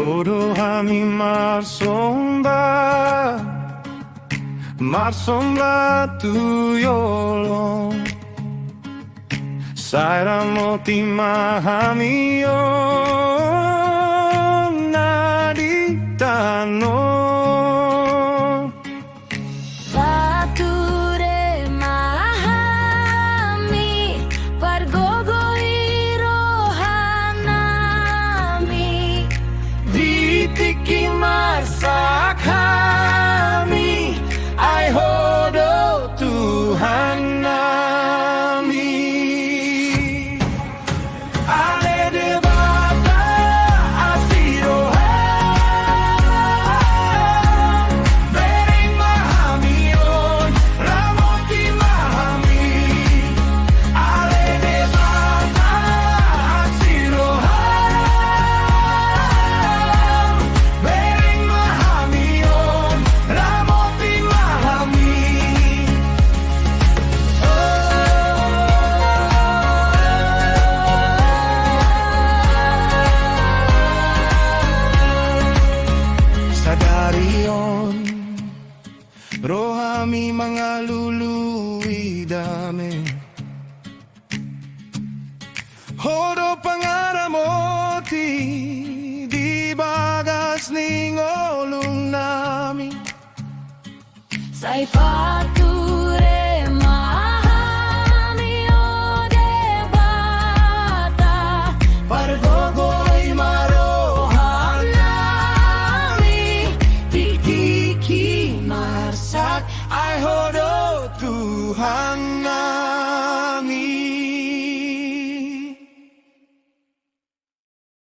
Rodo, hami, Marsomba, Marsomba tu jolom. Sai Ramoti mahami yo nadi tano. Pature hami, Pargogoi roha nami, Tikki marsak hami, ay hodo Tuhan nami. Ale Debata roham, Bereng mahamion, Ramoti mahami. Ale Debata roham, Bereng mahamion, Ramoti mahami. Sadari on rohami mangalului dami, hodo pangaramoti, di bagas ngolung nami. sai pature mahami o Debata, Pargogoi roham nami, tikki marsak, ay hodo Tuhan